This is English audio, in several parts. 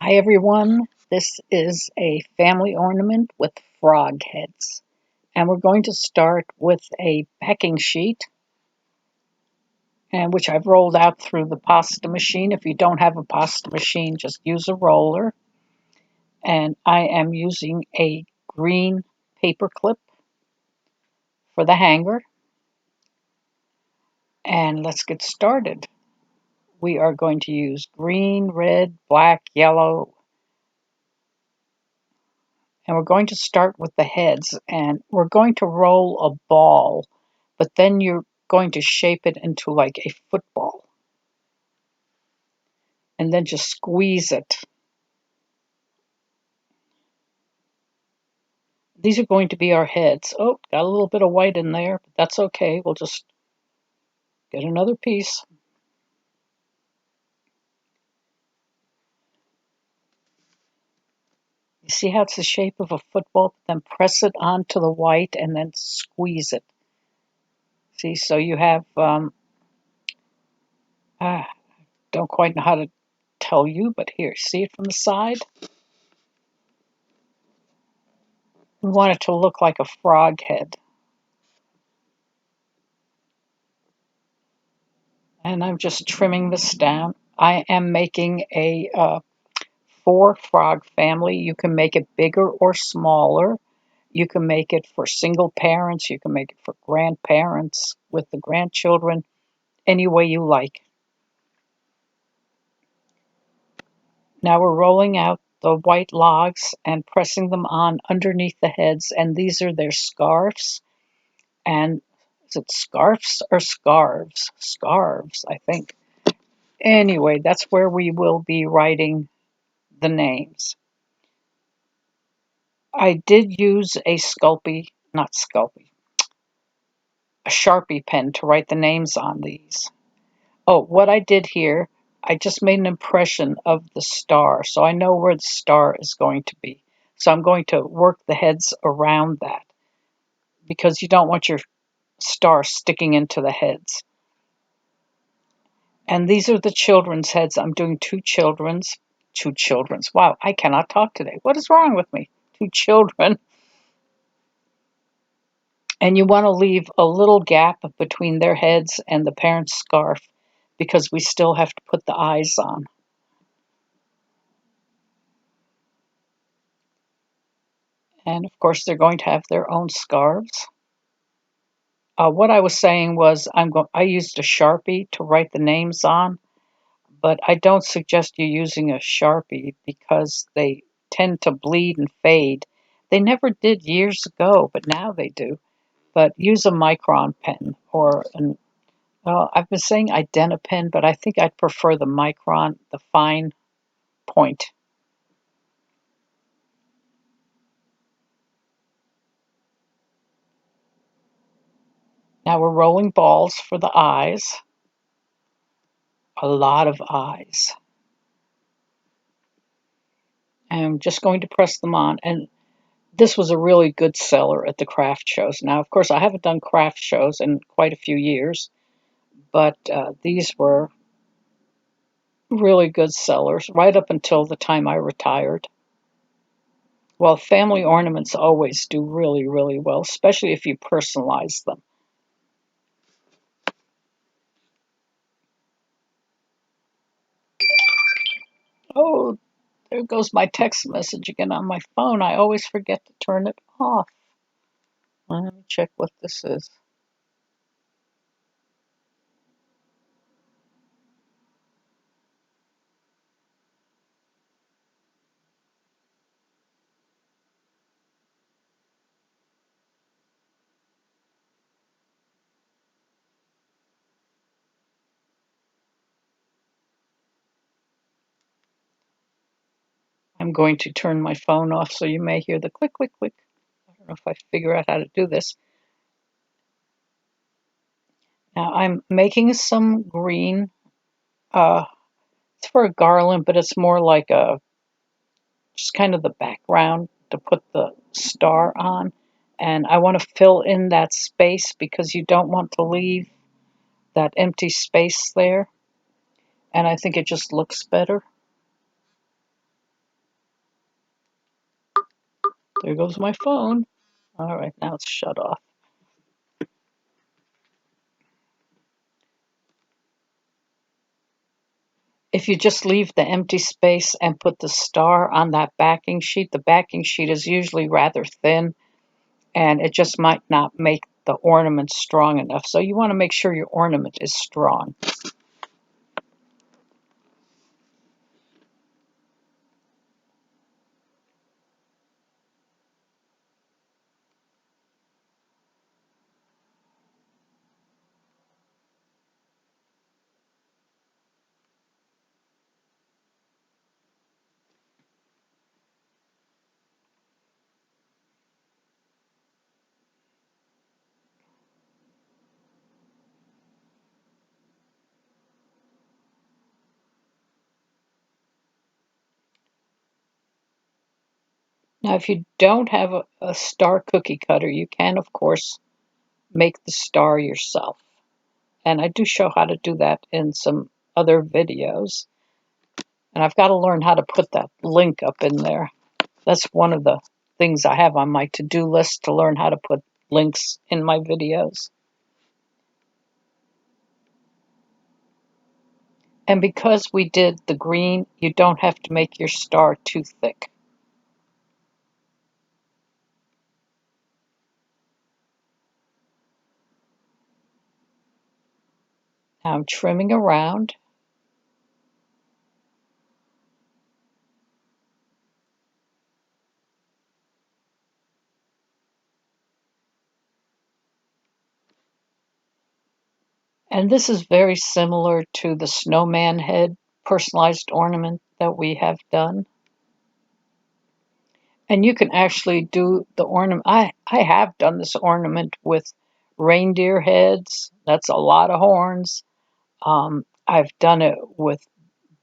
Hi everyone, this is a family ornament with frog heads. And we're going to start with a packing sheet, and which I've rolled out through the pasta machine. If you don't have a pasta machine, just use a roller. And I am using a green paper clip for the hanger. And let's get started. We are going to use green, red, black, yellow, and we're going to start with the heads, and we're going to roll a ball, but then you're going to shape it into like a football and then just squeeze it. These are going to be our heads. Oh, got a little bit of white in there, but that's okay. We'll just get another piece. You see how it's the shape of a football? Then press it onto the white and then squeeze it. See, so you have, don't quite know how to tell you, but here, see it from the side? We want it to look like a frog head. And I'm just trimming this down. I am making a 4 frog family. You can make it bigger or smaller. You can make it for single parents. You can make it for grandparents with the grandchildren, any way you like. Now we're rolling out the white logs and pressing them on underneath the heads, and these are their scarves. And is it scarves or scarves? Scarves, I think. Anyway, that's where we will be writing the names. I did use a a Sharpie pen to write the names on these. Oh, what I did here, I just made an impression of the star, so I know where the star is going to be. So I'm going to work the heads around that because you don't want your star sticking into the heads. And these are the children's heads. I'm doing two children's. Wow, I cannot talk today. What is wrong with me? 2 children. And you want to leave a little gap between their heads and the parent's scarf because we still have to put the eyes on. And of course, they're going to have their own scarves. What I was saying was I used a Sharpie to write the names on, but I don't suggest you using a Sharpie because they tend to bleed and fade. They never did years ago, but now they do. But use a micron pen or an I've been saying Identapen, but I think I'd prefer the micron, the fine point. Now we're rolling balls for the eyes. A lot of eyes. And I'm just going to press them on. And this was a really good seller at the craft shows. Now, of course, I haven't done craft shows in quite a few years, but these were really good sellers right up until the time I retired. Well, family ornaments always do really, really well, especially if you personalize them. Oh, there goes my text message again on my phone. I always forget to turn it off. Let me check what this is. I'm going to turn my phone off so you may hear the click, click, click. I don't know if I figure out how to do this. Now I'm making some green. It's for a garland, but it's more like just kind of the background to put the star on. And I want to fill in that space because you don't want to leave that empty space there. And I think it just looks better. There goes my phone. All right, now it's shut off. If you just leave the empty space and put the star on that backing sheet, the backing sheet is usually rather thin and it just might not make the ornament strong enough. So you want to make sure your ornament is strong. Now, if you don't have a star cookie cutter, you can, of course, make the star yourself. And I do show how to do that in some other videos. And I've got to learn how to put that link up in there. That's one of the things I have on my to-do list, to learn how to put links in my videos. And because we did the green, you don't have to make your star too thick. Now I'm trimming around. And this is very similar to the snowman head personalized ornament that we have done. And you can actually do the ornament. I have done this ornament with reindeer heads. That's a lot of horns. I've done it with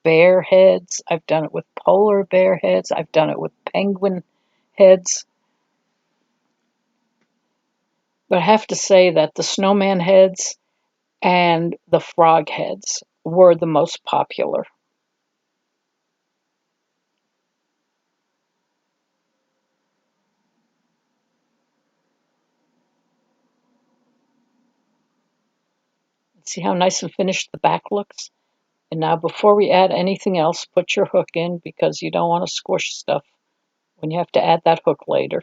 bear heads. I've done it with polar bear heads. I've done it with penguin heads. But I have to say that the snowman heads and the frog heads were the most popular. See how nice and finished the back looks? And now before we add anything else, put your hook in because you don't want to squish stuff when you have to add that hook later.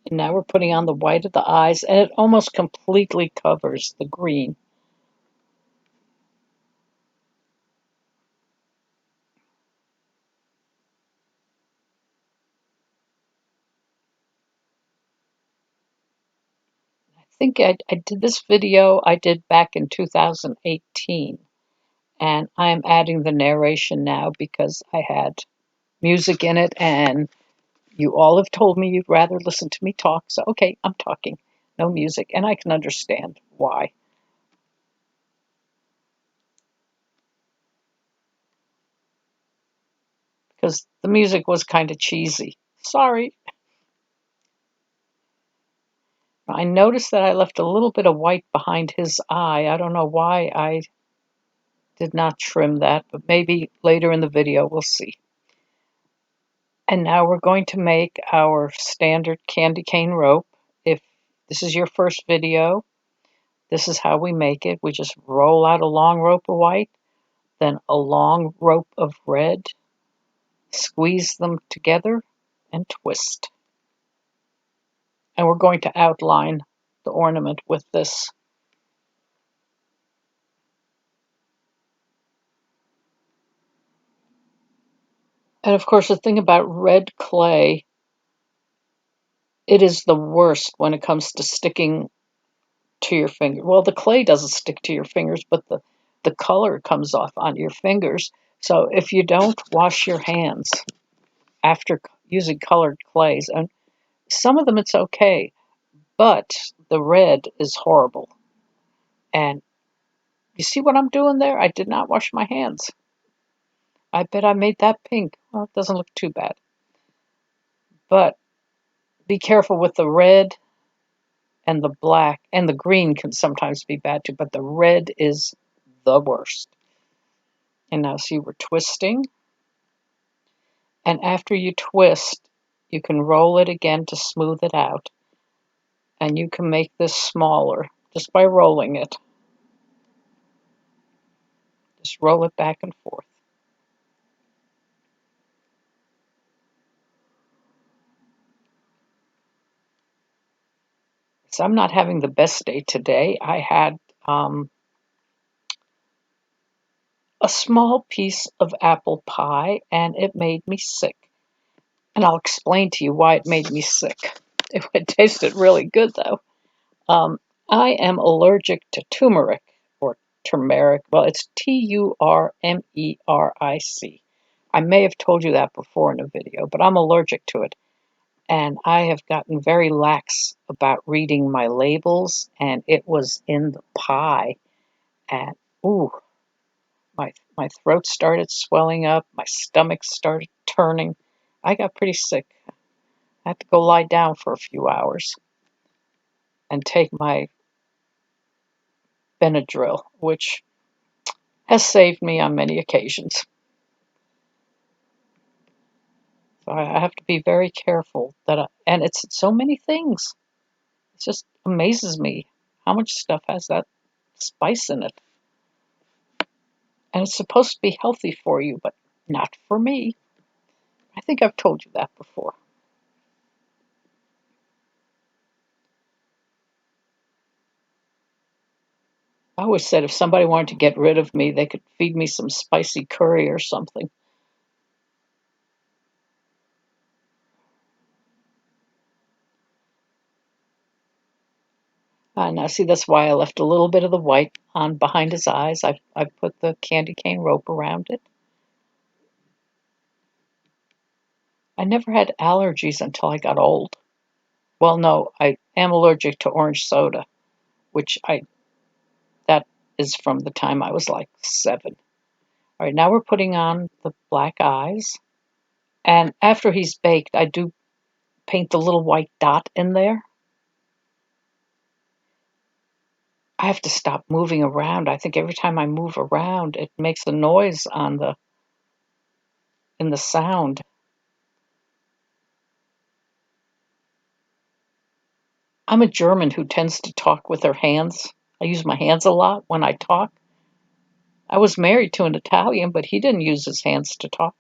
And now we're putting on the white of the eyes, and it almost completely covers the green. I think I did this video I did back in 2018, and I'm adding the narration now because I had music in it, and you all have told me you'd rather listen to me talk, so okay, I'm talking. No music, and I can understand why. Because the music was kind of cheesy. Sorry. I noticed that I left a little bit of white behind his eye. I don't know why I did not trim that, but maybe later in the video we'll see. And now we're going to make our standard candy cane rope. If this is your first video, this is how we make it. We just roll out a long rope of white, then a long rope of red, squeeze them together, and twist. And we're going to outline the ornament with this. And of course, the thing about red clay, it is the worst when it comes to sticking to your finger. Well, the clay doesn't stick to your fingers, but the color comes off on your fingers. So if you don't wash your hands after using colored clays, and some of them it's okay, but the red is horrible. And you see what I'm doing there? I did not wash my hands. I bet I made that pink. Well, it doesn't look too bad. But be careful with the red. and the black and the green can sometimes be bad too, but the red is the worst. And now see, we're twisting. And after you twist, you can roll it again to smooth it out. And you can make this smaller just by rolling it. Just roll it back and forth. So I'm not having the best day today. I had a small piece of apple pie and it made me sick. And I'll explain to you why it made me sick. It tasted really good though. Um, I am allergic to turmeric or turmeric. Well, it's Turmeric. I may have told you that before in a video, but I'm allergic to it. And I have gotten very lax about reading my labels, and it was in the pie. And ooh, my throat started swelling up, my stomach started turning. I got pretty sick. I had to go lie down for a few hours and take my Benadryl, which has saved me on many occasions. So I have to be very careful and it's so many things. It just amazes me how much stuff has that spice in it. And it's supposed to be healthy for you, but not for me. I think I've told you that before. I always said if somebody wanted to get rid of me, they could feed me some spicy curry or something. Now, see, that's why I left a little bit of the white on behind his eyes. I put the candy cane rope around it. I never had allergies until I got old. Well, no, I am allergic to orange soda, which that is from the time I was like 7. All right, now we're putting on the black eyes. And after he's baked, I do paint the little white dot in there. I have to stop moving around. I think every time I move around, it makes a noise in the sound. I'm a German who tends to talk with her hands. I use my hands a lot when I talk. I was married to an Italian, but he didn't use his hands to talk.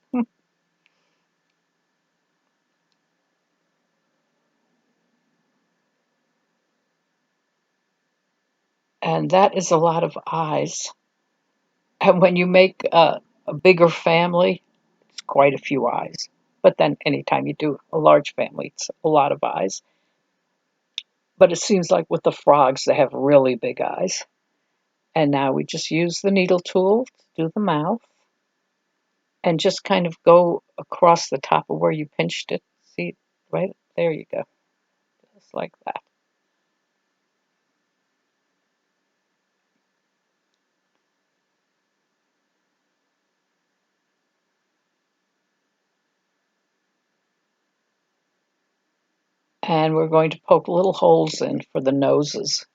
And that is a lot of eyes. And when you make a bigger family, it's quite a few eyes. But then anytime you do a large family, it's a lot of eyes. But it seems like with the frogs, they have really big eyes. And now we just use the needle tool to do the mouth and just kind of go across the top of where you pinched it. See, right there you go, just like that. And we're going to poke little holes in for the noses.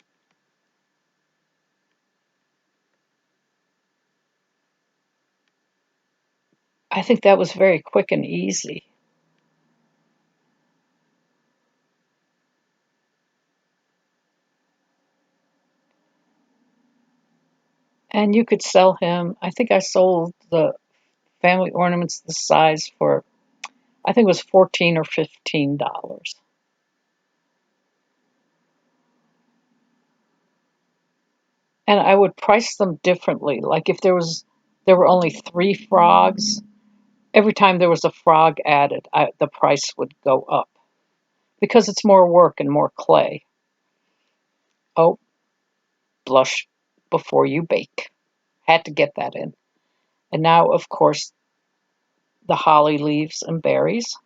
I think that was very quick and easy. And you could sell him, I think I sold the family ornaments the size for, I think it was $14 or $15. And I would price them differently. Like if there were only 3 frogs, every time there was a frog added, the price would go up because it's more work and more clay. Oh, blush before you bake. Had to get that in. And now, of course, the holly leaves and berries.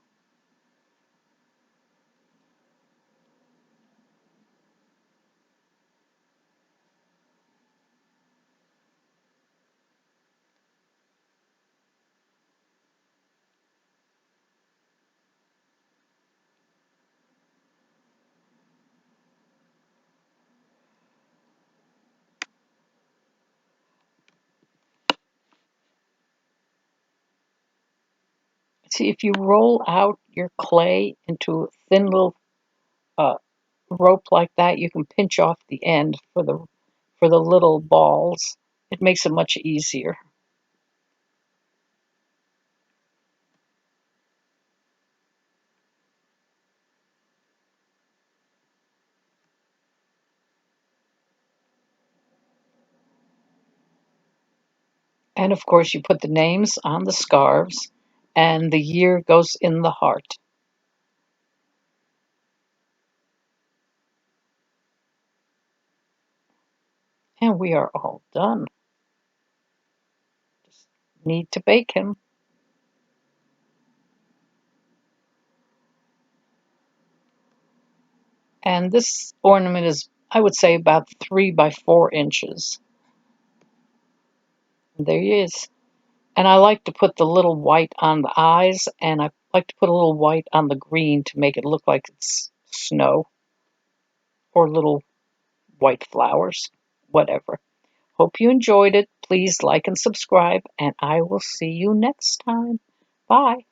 See, if you roll out your clay into a thin little uh, rope like that, you can pinch off the end for the little balls. It makes it much easier. And of course, you put the names on the scarves, and the year goes in the heart. And we are all done. Just need to bake him. And this ornament is, I would say, about 3 by 4 inches. And there he is. And I like to put the little white on the eyes, and I like to put a little white on the green to make it look like it's snow or little white flowers, whatever. Hope you enjoyed it. Please like and subscribe, and I will see you next time. Bye.